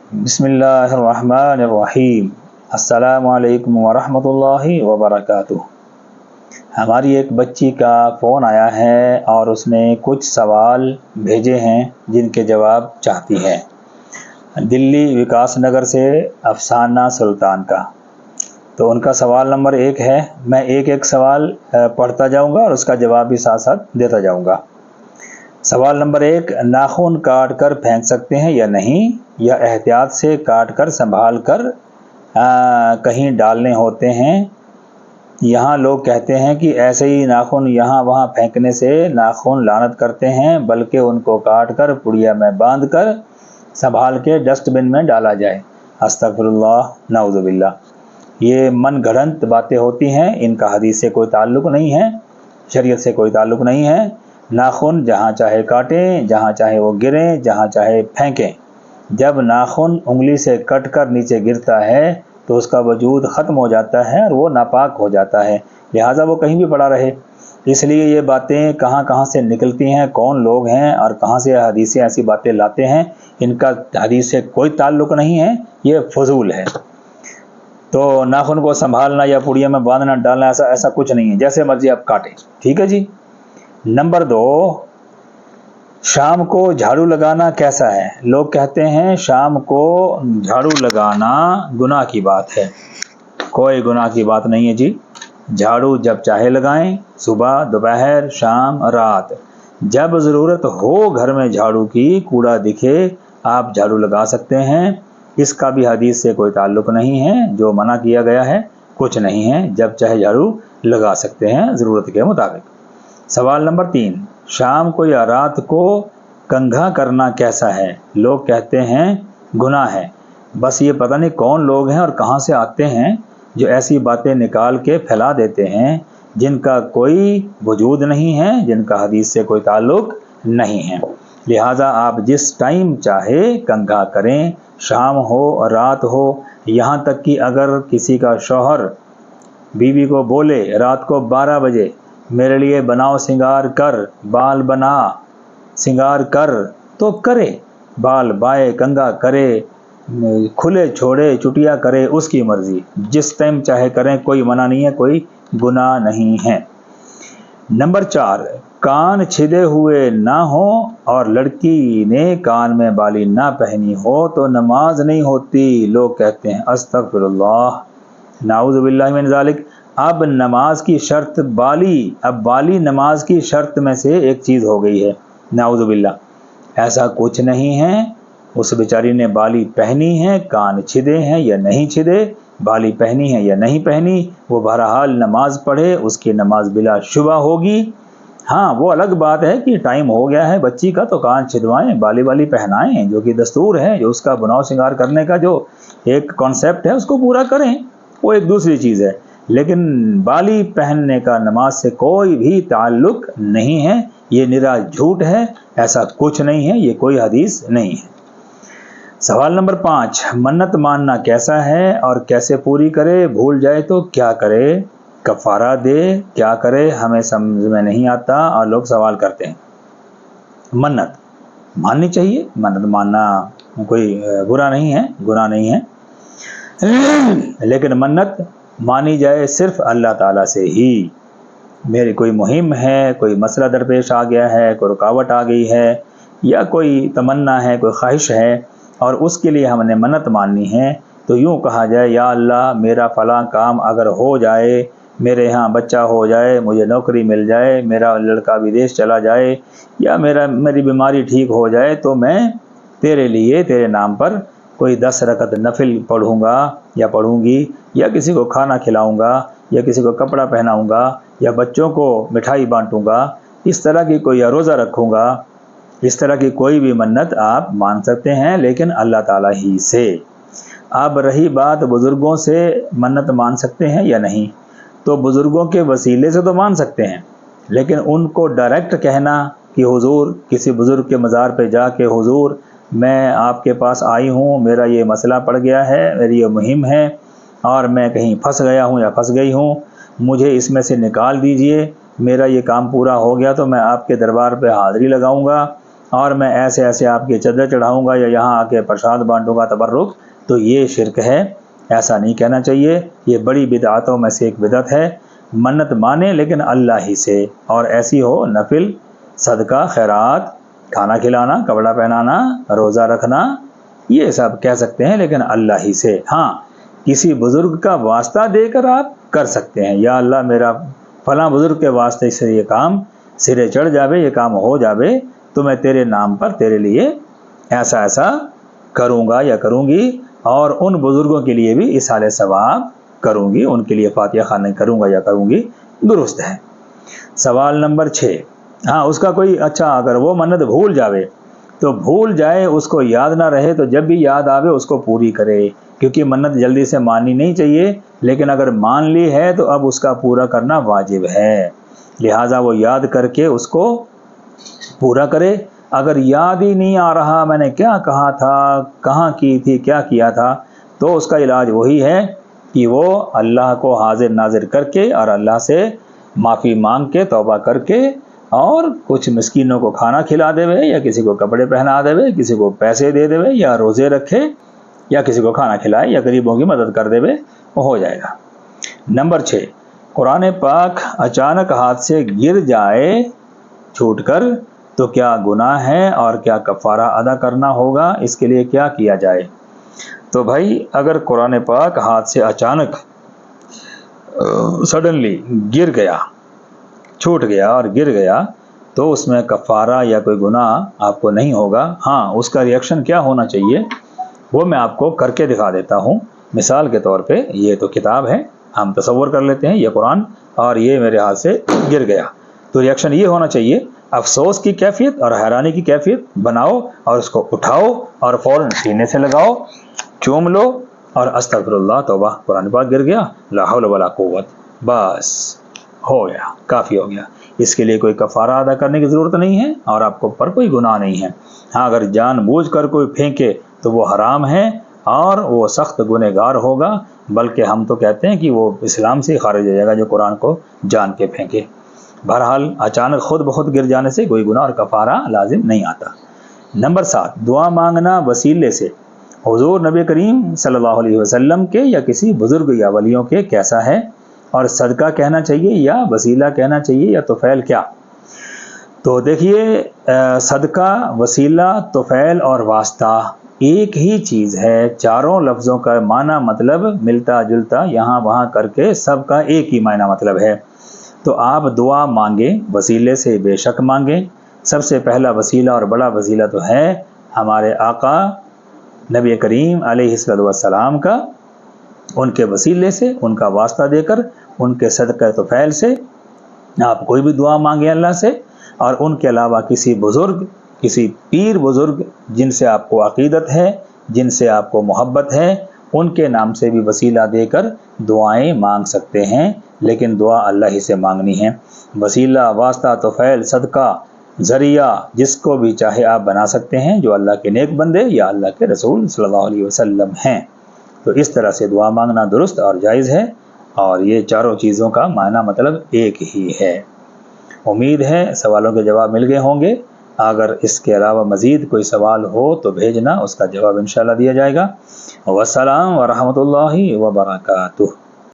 بسم اللہ الرحمن الرحیم۔ السلام علیکم ورحمۃ اللہ وبرکاتہ۔ ہماری ایک بچی کا فون آیا ہے اور اس نے کچھ سوال بھیجے ہیں جن کے جواب چاہتی ہے۔ دلی وکاس نگر سے افسانہ سلطان کا۔ تو ان کا سوال نمبر 1 ہے، میں ایک سوال پڑھتا جاؤں گا اور اس کا جواب بھی ساتھ ساتھ دیتا جاؤں گا۔ سوال نمبر 1، ناخن کاٹ کر پھینک سکتے ہیں یا نہیں، یا احتیاط سے کاٹ کر سنبھال کر کہیں ڈالنے ہوتے ہیں؟ یہاں لوگ کہتے ہیں کہ ایسے ہی ناخن یہاں وہاں پھینکنے سے ناخن لعنت کرتے ہیں، بلکہ ان کو کاٹ کر پڑیا میں باندھ کر سنبھال کے ڈسٹ بن میں ڈالا جائے۔ استغفر اللہ، نعوذ باللہ۔ یہ من گھڑنت باتیں ہوتی ہیں، ان کا حدیث سے کوئی تعلق نہیں ہے، شریعت سے کوئی تعلق نہیں ہے۔ ناخن جہاں چاہے کاٹیں، جہاں چاہے وہ گریں، جہاں چاہے پھینکیں۔ جب ناخن انگلی سے کٹ کر نیچے گرتا ہے تو اس کا وجود ختم ہو جاتا ہے اور وہ ناپاک ہو جاتا ہے، لہٰذا وہ کہیں بھی پڑا رہے۔ اس لیے یہ باتیں کہاں سے نکلتی ہیں، کون لوگ ہیں اور کہاں سے حدیثیں ایسی باتیں لاتے ہیں، ان کا حدیث سے کوئی تعلق نہیں ہے، یہ فضول ہے۔ تو ناخن کو سنبھالنا یا پڑیا میں باندھنا ڈالنا ایسا کچھ نہیں ہے، جیسے مرضی آپ کاٹیں، ٹھیک ہے جی۔ نمبر 2، شام کو جھاڑو لگانا کیسا ہے؟ لوگ کہتے ہیں شام کو جھاڑو لگانا گناہ کی بات ہے۔ کوئی گناہ کی بات نہیں ہے جی، جھاڑو جب چاہے لگائیں، صبح، دوپہر، شام، رات، جب ضرورت ہو گھر میں جھاڑو کی، کوڑا دکھے، آپ جھاڑو لگا سکتے ہیں۔ اس کا بھی حدیث سے کوئی تعلق نہیں ہے، جو منع کیا گیا ہے کچھ نہیں ہے، جب چاہے جھاڑو لگا سکتے ہیں ضرورت کے مطابق۔ سوال نمبر 3، شام کو یا رات کو کنگھا کرنا کیسا ہے؟ لوگ کہتے ہیں گناہ ہے۔ بس یہ پتہ نہیں کون لوگ ہیں اور کہاں سے آتے ہیں جو ایسی باتیں نکال کے پھیلا دیتے ہیں جن کا کوئی وجود نہیں ہے، جن کا حدیث سے کوئی تعلق نہیں ہے۔ لہٰذا آپ جس ٹائم چاہے کنگھا کریں، شام ہو اور رات ہو، یہاں تک کہ اگر کسی کا شوہر بیوی کو بولے رات کو 12 بجے میرے لیے بناؤ سنگار کر، بال بنا سنگار کر، تو کرے، بال بائے، کنگھا کرے، کھلے چھوڑے، چٹیا کرے، اس کی مرضی، جس ٹائم چاہے کریں، کوئی منع نہیں ہے، کوئی گناہ نہیں ہے۔ نمبر 4، کان چھدے ہوئے نہ ہو اور لڑکی نے کان میں بالی نہ پہنی ہو تو نماز نہیں ہوتی، لوگ کہتے ہیں۔ استغفر اللہ، نعوذ باللہ من ذالک۔ اب نماز کی شرط بالی نماز کی شرط میں سے ایک چیز ہو گئی ہے، نعوذ باللہ۔ ایسا کچھ نہیں ہے، اس بیچاری نے بالی پہنی ہے، کان چھدے ہیں یا نہیں چھدے، بالی پہنی ہے یا نہیں پہنی، وہ بہرحال نماز پڑھے، اس کی نماز بلا شبہ ہوگی۔ ہاں، وہ الگ بات ہے کہ ٹائم ہو گیا ہے بچی کا تو کان چھدوائیں، بالی پہنائیں، جو کہ دستور ہے، جو اس کا بناؤ سنگار کرنے کا جو ایک کانسیپٹ ہے اس کو پورا کریں، وہ ایک دوسری چیز ہے۔ لیکن بالی پہننے کا نماز سے کوئی بھی تعلق نہیں ہے، یہ نرا جھوٹ ہے، ایسا کچھ نہیں ہے، یہ کوئی حدیث نہیں ہے۔ سوال نمبر 5، منت ماننا کیسا ہے اور کیسے پوری کرے؟ بھول جائے تو کیا کرے؟ کفارہ دے؟ کیا کرے؟ ہمیں سمجھ میں نہیں آتا اور لوگ سوال کرتے ہیں۔ منت ماننی چاہیے، منت ماننا کوئی برا نہیں ہے، گناہ نہیں ہے، لیکن منت مانی جائے صرف اللہ تعالیٰ سے ہی۔ میری کوئی مہم ہے، کوئی مسئلہ درپیش آ گیا ہے، کوئی رکاوٹ آ گئی ہے، یا کوئی تمنا ہے، کوئی خواہش ہے اور اس کے لیے ہم نے منت ماننی ہے، تو یوں کہا جائے یا اللہ میرا فلاں کام اگر ہو جائے، میرے ہاں بچہ ہو جائے، مجھے نوکری مل جائے، میرا لڑکا ودیش چلا جائے، یا میری بیماری ٹھیک ہو جائے، تو میں تیرے لیے تیرے نام پر کوئی 10 رکعت نفل پڑھوں گا یا پڑھوں گی، یا کسی کو کھانا کھلاؤں گا، یا کسی کو کپڑا پہناؤں گا، یا بچوں کو مٹھائی بانٹوں گا، اس طرح کی کوئی روزہ رکھوں گا، اس طرح کی کوئی بھی منت آپ مان سکتے ہیں، لیکن اللہ تعالیٰ ہی سے۔ اب رہی بات بزرگوں سے منت مان سکتے ہیں یا نہیں، تو بزرگوں کے وسیلے سے تو مان سکتے ہیں، لیکن ان کو ڈائریکٹ کہنا کہ حضور، کسی بزرگ کے مزار پہ جا کے حضور میں آپ کے پاس آئی ہوں، میرا یہ مسئلہ پڑ گیا ہے، میری یہ مہم ہے اور میں کہیں پھنس گیا ہوں یا پھنس گئی ہوں، مجھے اس میں سے نکال دیجئے، میرا یہ کام پورا ہو گیا تو میں آپ کے دربار پہ حاضری لگاؤں گا، اور میں ایسے ایسے آپ کی چادر چڑھاؤں گا یا یہاں آ کے پرساد بانٹوں گا تبرک، تو یہ شرک ہے، ایسا نہیں کہنا چاہیے۔ یہ بڑی بدعتوں میں سے ایک بدعت ہے۔ منت مانے لیکن اللہ ہی سے، اور ایسی ہو نفل، صدقہ، خیرات، کھانا کھلانا، کپڑا پہنانا، روزہ رکھنا، یہ سب کہہ سکتے ہیں لیکن اللہ ہی سے۔ ہاں کسی بزرگ کا واسطہ دے کر آپ کر سکتے ہیں، یا اللہ میرا فلاں بزرگ کے واسطے سے یہ کام سرے چڑھ جاوے، یہ کام ہو جاوے، تو میں تیرے نام پر تیرے لیے ایسا ایسا کروں گا یا کروں گی، اور ان بزرگوں کے لیے بھی اصالِ ثواب کروں گی، ان کے لیے فاتحہ خوانی کروں گا یا کروں گی، درست ہے۔ سوال نمبر 6، ہاں اس کا کوئی اچھا اگر وہ منت بھول جاوے تو بھول جائے، اس کو یاد نہ رہے تو جب بھی یاد آوے اس کو پوری کرے، کیونکہ منت جلدی سے ماننی نہیں چاہیے، لیکن اگر مان لی ہے تو اب اس کا پورا کرنا واجب ہے، لہٰذا وہ یاد کر کے اس کو پورا کرے۔ اگر یاد ہی نہیں آ رہا میں نے کیا کہا تھا، کہاں کی تھی، کیا کیا تھا، تو اس کا علاج وہی ہے کہ وہ اللہ کو حاضر ناظر کر کے اور اللہ سے معافی مانگ کے توبہ کر کے اور کچھ مسکینوں کو کھانا کھلا دے وے، یا کسی کو کپڑے پہنا دے وے، کسی کو پیسے دے دے وے، یا روزے رکھے، یا کسی کو کھانا کھلائے، یا غریبوں کی مدد کر دے وے، وہ ہو جائے گا۔ نمبر 6، قرآن پاک اچانک ہاتھ سے گر جائے چھوٹ کر تو کیا گناہ ہے اور کیا کفارہ ادا کرنا ہوگا، اس کے لیے کیا کیا جائے؟ تو بھائی اگر قرآن پاک ہاتھ سے اچانک سڈنلی گر گیا، چھوٹ گیا اور گر گیا، تو اس میں کفارہ یا کوئی گناہ آپ کو نہیں ہوگا۔ ہاں اس کا ریئیکشن کیا ہونا چاہیے وہ میں آپ کو کر کے دکھا دیتا ہوں۔ مثال کے طور پہ یہ تو کتاب ہے، ہم تصور کر لیتے ہیں یہ قرآن، اور یہ میرے ہاتھ سے گر گیا، تو ریئیکشن یہ ہونا چاہیے، افسوس کی کیفیت اور حیرانی کی کیفیت بناؤ، اور اس کو اٹھاؤ اور فوراً سینے سے لگاؤ، چوم لو اور استغفر اللہ، توبہ، قرآن پاک گر گیا، لا حول ولا قوت، بس ہو گیا، کافی ہو گیا۔ اس کے لیے کوئی کفارہ ادا کرنے کی ضرورت نہیں ہے، اور آپ کو پر کوئی گناہ نہیں ہے۔ ہاں اگر جان بوجھ کر کوئی پھینکے تو وہ حرام ہے اور وہ سخت گنہگار ہوگا، بلکہ ہم تو کہتے ہیں کہ وہ اسلام سے خارج ہو جائے گا جو قرآن کو جان کے پھینکے۔ بہرحال اچانک خود بخود گر جانے سے کوئی گناہ اور کفارہ لازم نہیں آتا۔ نمبر 7، دعا مانگنا وسیلے سے حضور نبی کریم صلی اللہ علیہ وسلم کے یا کسی بزرگ یا ولیوں کے کیسا ہے، اور صدقہ کہنا چاہیے یا وسیلہ کہنا چاہیے یا طفیل کیا؟ تو دیکھیے صدقہ، وسیلہ، طفیل اور واسطہ ایک ہی چیز ہے، چاروں لفظوں کا معنی مطلب ملتا جلتا یہاں وہاں کر کے سب کا ایک ہی معنی مطلب ہے۔ تو آپ دعا مانگیں، وسیلے سے بے شک مانگیں۔ سب سے پہلا وسیلہ اور بڑا وسیلہ تو ہے ہمارے آقا نبی کریم علیہ السلام کا، ان کے وسیلے سے، ان کا واسطہ دے کر، ان کے صدقہ طفیل سے آپ کوئی بھی دعا مانگیں اللہ سے، اور ان کے علاوہ کسی بزرگ، کسی پیر بزرگ جن سے آپ کو عقیدت ہے، جن سے آپ کو محبت ہے، ان کے نام سے بھی وسیلہ دے کر دعائیں مانگ سکتے ہیں، لیکن دعا اللہ ہی سے مانگنی ہے۔ وسیلہ، واسطہ، طفیل، صدقہ، ذریعہ جس کو بھی چاہے آپ بنا سکتے ہیں جو اللہ کے نیک بندے یا اللہ کے رسول صلی اللہ علیہ وسلم ہیں۔ تو اس طرح سے دعا مانگنا درست اور جائز ہے، اور یہ چاروں چیزوں کا معنی مطلب ایک ہی ہے۔ امید ہے سوالوں کے جواب مل گئے ہوں گے۔ اگر اس کے علاوہ مزید کوئی سوال ہو تو بھیجنا، اس کا جواب انشاءاللہ دیا جائے گا۔ والسلام ورحمۃ اللہ وبرکاتہ۔